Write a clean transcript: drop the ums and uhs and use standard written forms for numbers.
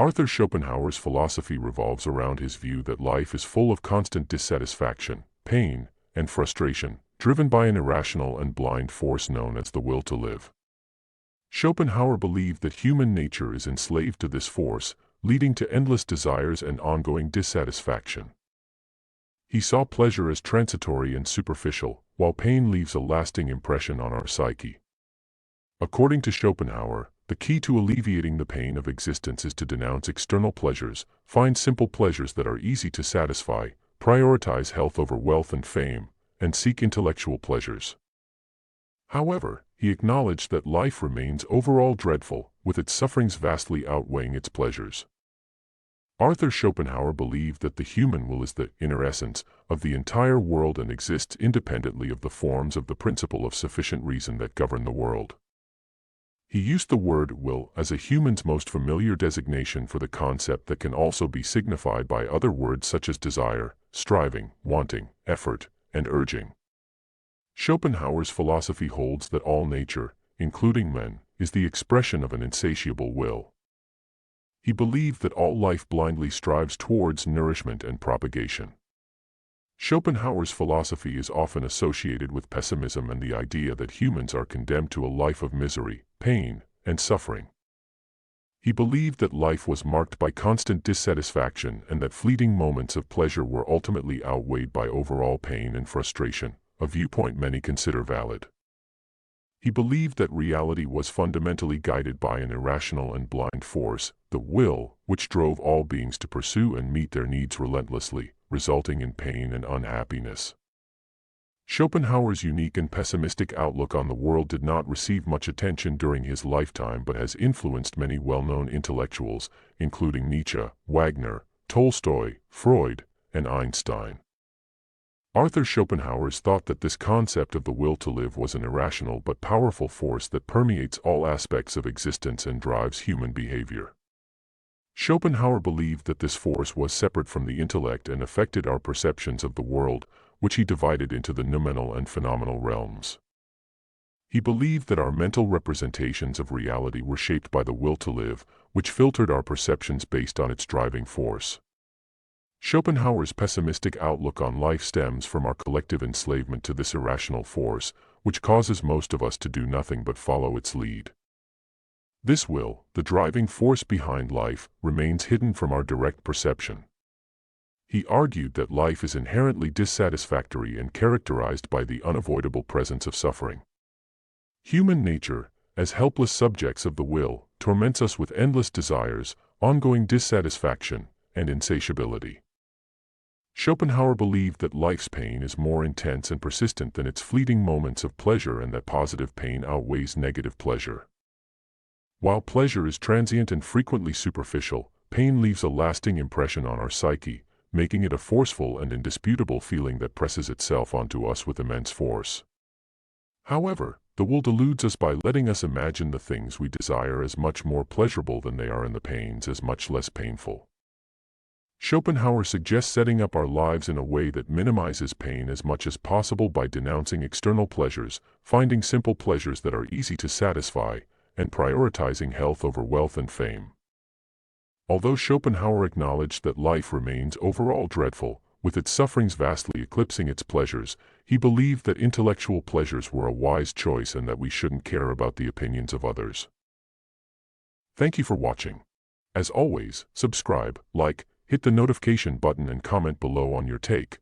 Arthur Schopenhauer's philosophy revolves around his view that life is full of constant dissatisfaction, pain, and frustration, driven by an irrational and blind force known as the will to live. Schopenhauer believed that human nature is enslaved to this force, leading to endless desires and ongoing dissatisfaction. He saw pleasure as transitory and superficial, while pain leaves a lasting impression on our psyche. According to Schopenhauer, the key to alleviating the pain of existence is to denounce external pleasures, find simple pleasures that are easy to satisfy, prioritize health over wealth and fame, and seek intellectual pleasures. However, he acknowledged that life remains overall dreadful, with its sufferings vastly outweighing its pleasures. Arthur Schopenhauer believed that the human will is the inner essence of the entire world and exists independently of the forms of the principle of sufficient reason that govern the world. He used the word will as a human's most familiar designation for the concept that can also be signified by other words such as desire, striving, wanting, effort, and urging. Schopenhauer's philosophy holds that all nature, including men, is the expression of an insatiable will. He believed that all life blindly strives towards nourishment and propagation. Schopenhauer's philosophy is often associated with pessimism and the idea that humans are condemned to a life of misery, pain, and suffering. He believed that life was marked by constant dissatisfaction and that fleeting moments of pleasure were ultimately outweighed by overall pain and frustration, a viewpoint many consider valid. He believed that reality was fundamentally guided by an irrational and blind force, the will, which drove all beings to pursue and meet their needs relentlessly, resulting in pain and unhappiness. Schopenhauer's unique and pessimistic outlook on the world did not receive much attention during his lifetime but has influenced many well-known intellectuals, including Nietzsche, Wagner, Tolstoy, Freud, and Einstein. Arthur Schopenhauer thought that this concept of the will to live was an irrational but powerful force that permeates all aspects of existence and drives human behavior. Schopenhauer believed that this force was separate from the intellect and affected our perceptions of the world, which he divided into the noumenal and phenomenal realms. He believed that our mental representations of reality were shaped by the will to live, which filtered our perceptions based on its driving force. Schopenhauer's pessimistic outlook on life stems from our collective enslavement to this irrational force, which causes most of us to do nothing but follow its lead. This will, the driving force behind life, remains hidden from our direct perception. He argued that life is inherently dissatisfactory and characterized by the unavoidable presence of suffering. Human nature, as helpless subjects of the will, torments us with endless desires, ongoing dissatisfaction, and insatiability. Schopenhauer believed that life's pain is more intense and persistent than its fleeting moments of pleasure and that positive pain outweighs negative pleasure. While pleasure is transient and frequently superficial, pain leaves a lasting impression on our psyche, making it a forceful and indisputable feeling that presses itself onto us with immense force. However, the will deludes us by letting us imagine the things we desire as much more pleasurable than they are and the pains as much less painful. Schopenhauer suggests setting up our lives in a way that minimizes pain as much as possible by denouncing external pleasures, finding simple pleasures that are easy to satisfy, and prioritizing health over wealth and fame. Although Schopenhauer acknowledged that life remains overall dreadful, with its sufferings vastly eclipsing its pleasures, he believed that intellectual pleasures were a wise choice and that we shouldn't care about the opinions of others. Thank you for watching. As always, subscribe, like, hit the notification button and comment below on your take.